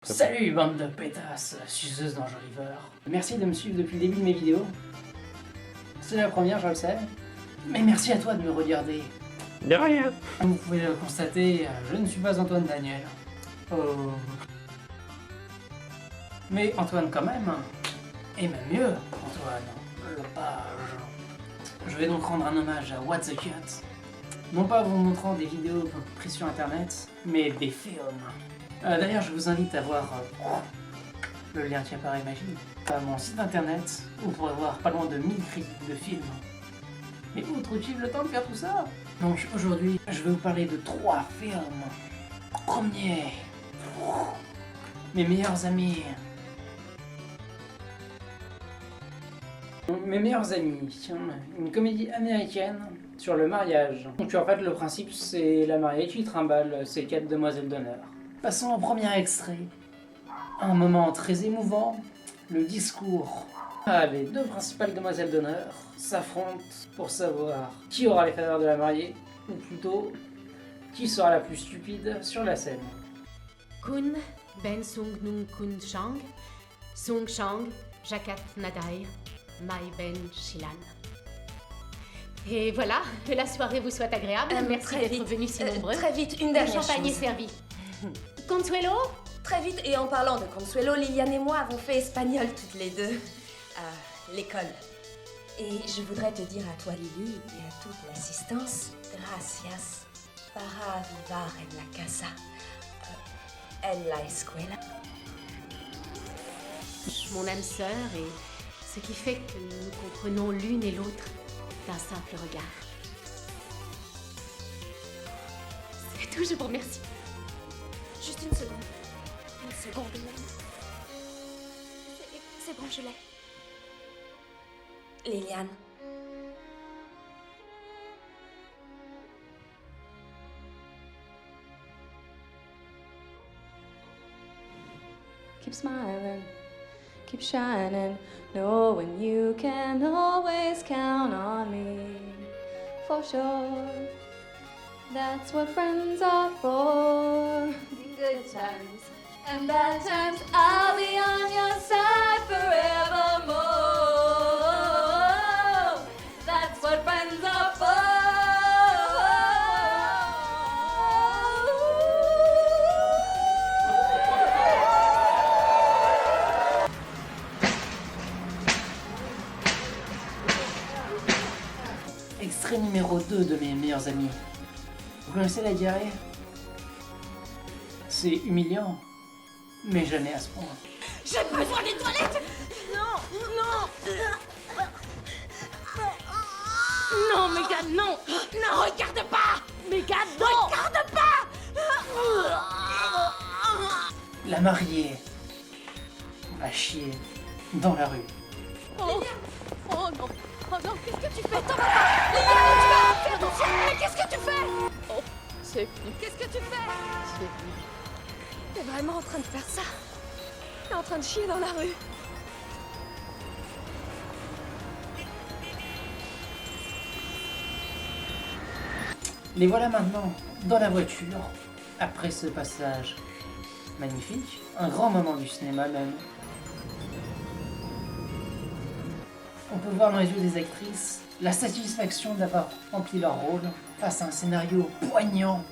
Salut bande de pétasses, suceuses d'enjoliveurs. Merci de me suivre depuis le début de mes vidéos. C'est la première, je le sais. Mais merci à toi de me regarder. De rien. Comme vous pouvez le constater, je ne suis pas Antoine Daniel. Oh. Mais Antoine quand même. Et même mieux, Antoine Lepage. Je vais donc rendre un hommage à What the Cut. Non pas en vous montrant des vidéos prises sur internet, mais des films. D'ailleurs, je vous invite à voir le lien qui apparaît magique à mon site internet où vous pourrez voir pas loin de 1000 critiques de films. Mais où trouve-t-il le temps de faire tout ça? Donc aujourd'hui, je vais vous parler de 3 films. Premier, mes meilleurs amis. Mes meilleurs amis, une comédie américaine sur le mariage. Donc en fait, le principe, c'est la mariée qui trimballe ses 4 demoiselles d'honneur. Passons au premier extrait. Un moment très émouvant, le discours. Les 2 principales demoiselles d'honneur s'affrontent pour savoir qui aura les faveurs de la mariée, ou plutôt, qui sera la plus stupide sur la scène. Kun Ben Sung Nung Kun Chang, Sung Chang, Jakat Nadai, Mai Ben Shilan. Et voilà, que la soirée vous soit agréable. Merci d'être venus si nombreux. Très vite, une Le dernière champagne est chose. servi. Consuelo? Très vite, et en parlant de Consuelo, Liliane et moi avons fait espagnol toutes les deux à l'école. Et je voudrais te dire à toi, Lily, et à toute l'assistance, gracias para vivir en la casa, en la escuela. Mon âme sœur et ce qui fait que nous comprenons l'une et l'autre d'un simple regard. C'est tout, je vous remercie. Juste une seconde. Une seconde, Hélène. C'est bon, je l'ai. Liliane. Keep smiling, keep shining, knowing you can always count on me. For sure, that's what friends are for. Good times and bad times, I'll be on your side forevermore. That's what friends are Extrait numéro 2 de mes meilleurs amis. Vous connaissez la diarrhée? C'est humiliant, mais jamais à ce point. J'ai besoin des toilettes. Non, Megan, non! Non, regarde pas. Megan, non! Regarde pas. La mariée va chier dans la rue. Oh non! Oh non, qu'est-ce que tu fais? Fais attention. Mais qu'est-ce que tu fais? Oh, c'est fini. Qu'est-ce que tu fais? C'est fini. T'es vraiment en train de faire ça? T'es en train de chier dans la rue? Les voilà maintenant dans la voiture, après ce passage magnifique, un grand moment du cinéma même. On peut voir dans les yeux des actrices la satisfaction d'avoir rempli leur rôle face à un scénario poignant.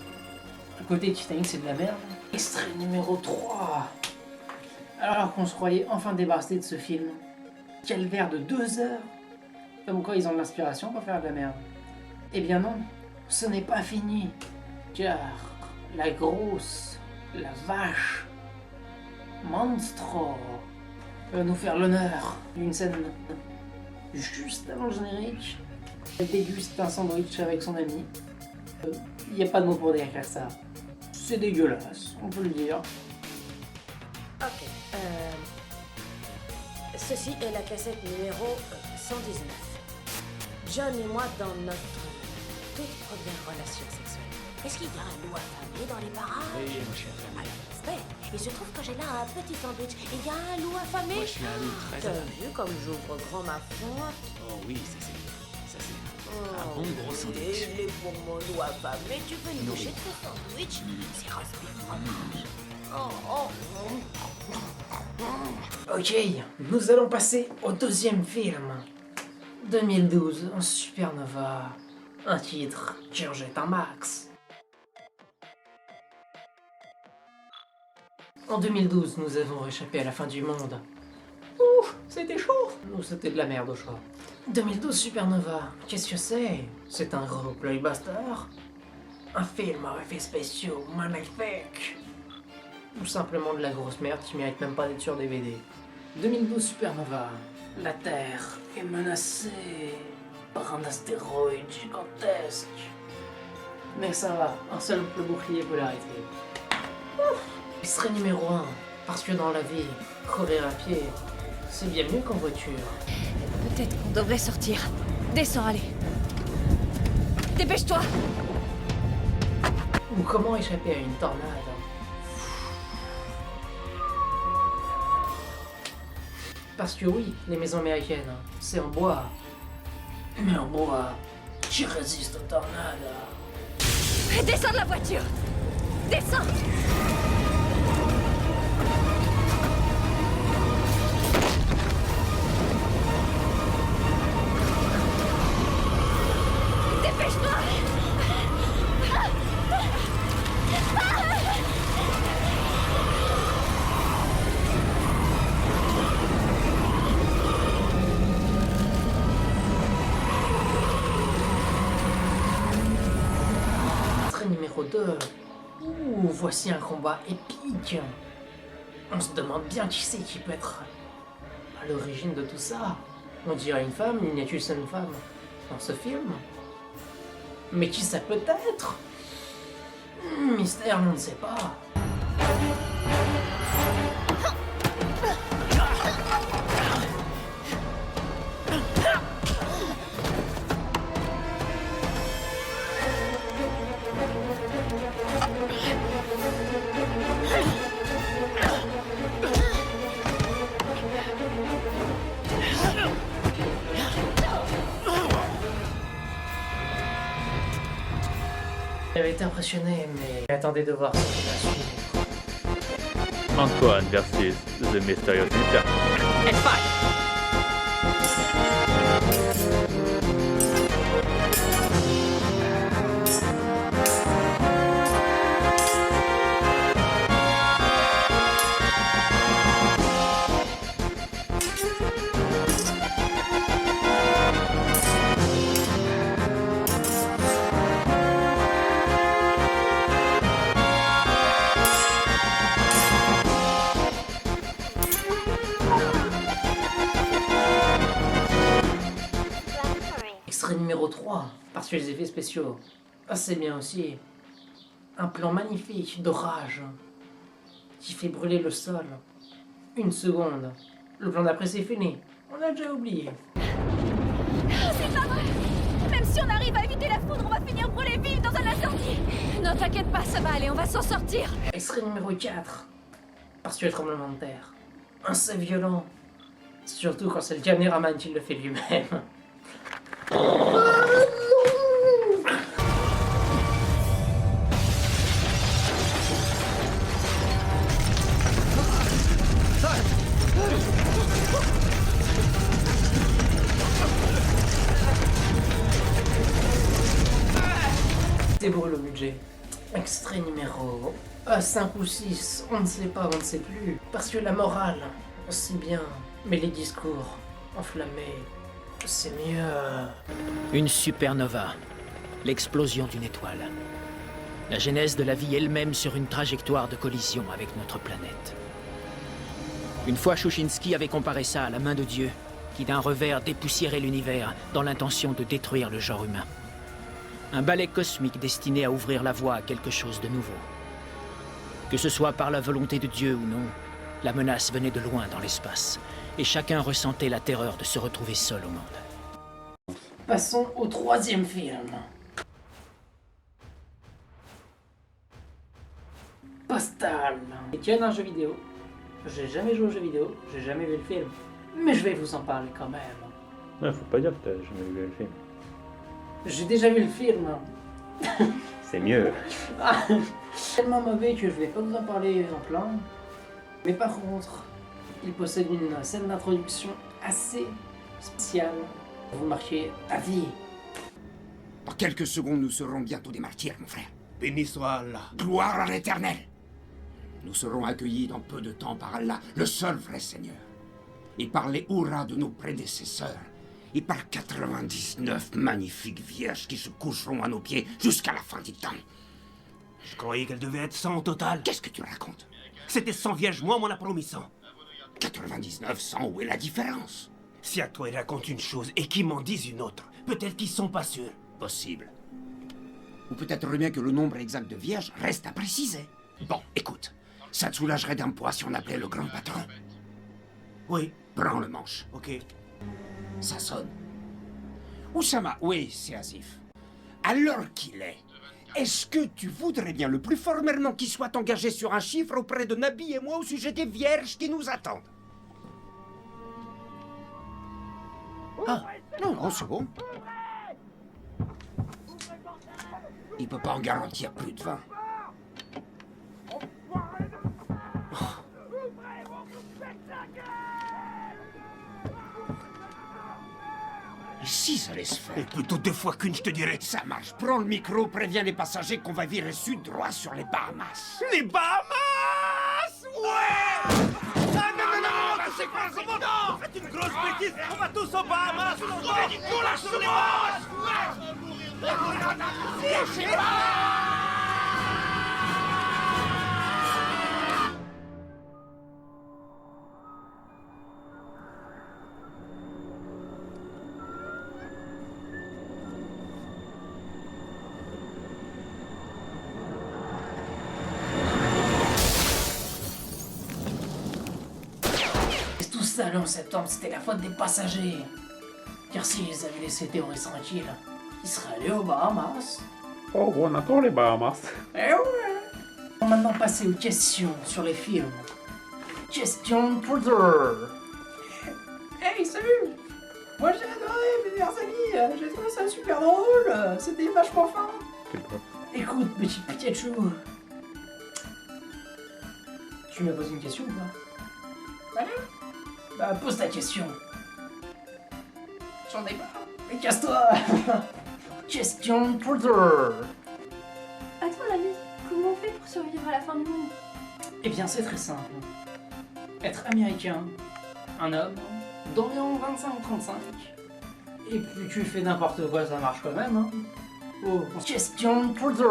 À côté de Titanic, c'est de la merde. Extrait numéro 3. Alors qu'on se croyait enfin débarrassé de ce film, calvaire de 2 heures, comme quoi ils ont de l'inspiration pour faire de la merde. Eh bien non, ce n'est pas fini, car la grosse, la vache, Monstro, va nous faire l'honneur d'une scène juste avant le générique. Elle déguste un sandwich avec son ami. Il n'y a pas de mots pour décrire ça. C'est dégueulasse, on peut le dire. Ok. Ceci est la cassette numéro 119. John et moi dans notre toute première relation sexuelle. Est-ce qu'il y a un loup affamé dans les parages? Oui, mon cher. Alors, respect. Il se trouve que j'ai là un petit sandwich. Il y a un loup affamé? Moi, je suis un loup très T'as affamé. vu comme j'ouvre grand ma fente? Oh oui, ça c'est un Oh, bon gros sandwich. Il est pour mon loup affamé. Tu veux une Non. bouchée de ce sandwich? C'est rosé fromage. Ok, nous allons passer au deuxième film. 2012, Supernova. Un titre qui en jette un max. En 2012, nous avons échappé à la fin du monde. Ouh, c'était chaud. Nous, c'était de la merde au choix. 2012 Supernova, qu'est-ce que c'est? C'est un gros blockbuster? Un film à effets spéciaux magnifique? Ou simplement de la grosse merde qui mérite même pas d'être sur DVD? 2012 Supernova, la Terre est menacée par un astéroïde gigantesque. Mais ça va, un seul bouclier peut l'arrêter. Extrait numéro 1, parce que dans la vie, courir à pied, c'est bien mieux qu'en voiture. Peut-être qu'on devrait sortir. Descends, allez. Dépêche-toi. Ou comment échapper à une tornade? Parce que oui, les maisons américaines, c'est en bois. Mais en bois, qui résiste aux tornades. Descends de la voiture. Descends. Dépêche-toi. Extrait numéro 2. Ouh, voici un combat épique. On se demande bien qui c'est qui peut être à l'origine de tout ça. On dirait une femme, il n'y a qu'une seule femme dans ce film. Mais qui ça peut être? Mystère, on ne sait pas. J'avais été impressionné, mais j'attendais de voir ce qui va suivre. Antoine versus The Mysterious Hunter. Extrait numéro 3, parce que les effets spéciaux, c'est bien aussi. Un plan magnifique d'orage qui fait brûler le sol. Une seconde. Le plan d'après c'est fini. On a déjà oublié. C'est pas vrai. Même si on arrive à éviter la foudre, on va finir brûlés vifs dans un incendie. Non, t'inquiète pas, ça va aller, on va s'en sortir. Extrait numéro 4, parce que le tremblement de terre. C'est violent. Surtout quand c'est le caméraman qui le fait lui-même. C'est beau le budget. Extrait numéro 5 ou 6, on ne sait pas, on ne sait plus. Parce que la morale, c'est bien, mais les discours enflammés, c'est mieux. Une supernova, l'explosion d'une étoile. La genèse de la vie elle-même sur une trajectoire de collision avec notre planète. Une fois Shushinsky avait comparé ça à la main de Dieu, qui d'un revers dépoussiérait l'univers dans l'intention de détruire le genre humain. Un balai cosmique destiné à ouvrir la voie à quelque chose de nouveau. Que ce soit par la volonté de Dieu ou non, la menace venait de loin dans l'espace, et chacun ressentait la terreur de se retrouver seul au monde. Passons au troisième film. Postal. C'est un jeu vidéo. J'ai jamais joué aux jeux vidéo, j'ai jamais vu le film. Mais je vais vous en parler quand même. Ouais, faut pas dire que t'as jamais vu le film. J'ai déjà vu le film. C'est mieux. Tellement mauvais que je vais pas vous en parler en plein. Mais par contre, il possède une scène d'introduction assez spéciale. Vous marquez à vie. Dans quelques secondes, nous serons bientôt des martyrs, mon frère. Béni soit Allah. Gloire à l'Éternel. Nous serons accueillis dans peu de temps par Allah, le seul vrai Seigneur. Et par les hurrahs de nos prédécesseurs. Et par 99 magnifiques vierges qui se coucheront à nos pieds jusqu'à la fin du temps. Je croyais qu'elle devait être 100 au total. Qu'est-ce que tu racontes? C'était 100 vierges, moi, on m'en a promis 100. 99, 100, où est la différence? Si à toi il raconte une chose et qu'ils m'en disent une autre, peut-être qu'ils sont pas sûrs. Possible. Ou peut-être bien que le nombre exact de vierges reste à préciser. Bon, écoute, ça te soulagerait d'un poids si on appelait le grand patron? Oui. Prends le manche. Ok. Ça sonne. Oussama, oui, c'est Asif. À l'heure qu'il est-ce que tu voudrais bien le plus formellement qu'il soit engagé sur un chiffre auprès de Nabi et moi au sujet des vierges qui nous attendent? Ah, non, c'est bon. Il peut pas en garantir plus de 20. Si ça laisse faire. Et plutôt 2 fois qu'une, je te dirais. Ça marche. Prends le micro, préviens les passagers qu'on va virer sud droit sur les Bahamas. Les Bahamas! Ouais! Ah non, c'est pas c'est bon! Non! C'est une grosse bêtise! On va tous aux Bahamas! On a dit qu'on lâche sur les Bahamas! Tout ça, là, en septembre, c'était la faute des passagers. Car s'ils avaient laissé les terroristes tranquilles, ils seraient allés aux Bahamas. Oh, on adore les Bahamas. Eh ouais. On va maintenant passer aux questions sur les films. Question Twitter. Hey, salut! Moi j'ai adoré mes meilleurs amis, j'ai trouvé ça super drôle, c'était vachement fin. C'est drôle. Écoute, petit Pikachu. Tu m'as posé une question ou pas? Voilà. Bah, pose ta question. J'en ai pas. Mais casse-toi. Question Twitter. À ton avis, comment on fait pour survivre à la fin du monde? Eh bien, c'est très simple. Être américain, un homme, d'environ 25-35, et puis tu fais n'importe quoi, ça marche quand même, hein. Oh, question Twitter.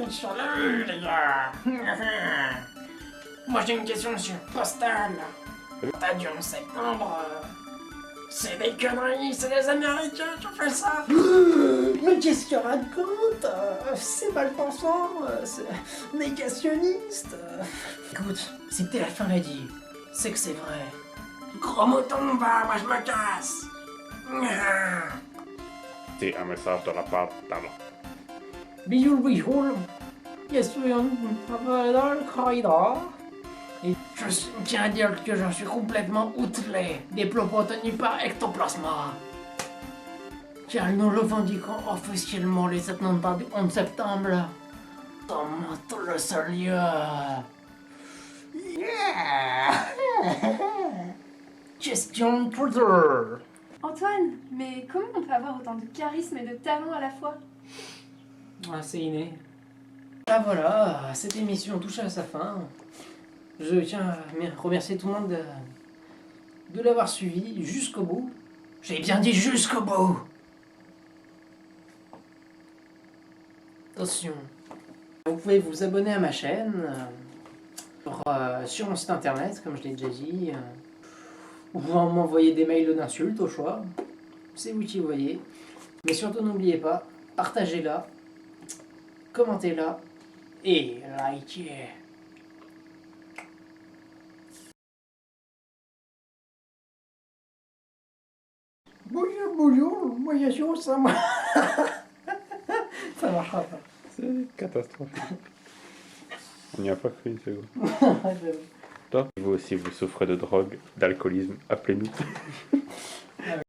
Sur la rue, les gars. Moi, j'ai une question sur Postal. T'as du 11 septembre. C'est des conneries, c'est les Américains qui ont fait ça. Mais qu'est-ce qu'il raconte? C'est mal pensant, c'est négationniste. Écoute, si t'es la fin l'a dit, c'est que c'est vrai. Gros mouton, va, moi je me casse. C'est un message de la part d'Allah. Bisous, question dans le corridor. Et je tiens à dire que je suis complètement outré des propos tenus par Ectoplasma. Car nous revendiquons officiellement les attentats du 11 septembre comme tout le seul lieu. Yeah. Question Twitter. Antoine, mais comment on peut avoir autant de charisme et de talent à la fois? Ah, c'est inné. Ah voilà, cette émission touche à sa fin. Je tiens à remercier tout le monde de l'avoir suivi jusqu'au bout. J'ai bien dit jusqu'au bout. Attention. Vous pouvez vous abonner à ma chaîne sur mon site internet, comme je l'ai déjà dit. Vous pouvez m'envoyer des mails d'insultes au choix. C'est vous qui voyez. Mais surtout n'oubliez pas, partagez-la, commentez-la et likez. Bonjour, moi je suis ça, moi. Ça marchera pas. C'est catastrophique. On n'y a pas cru une seconde. Toi, vous aussi, vous souffrez de drogue, d'alcoolisme, appelez-nous.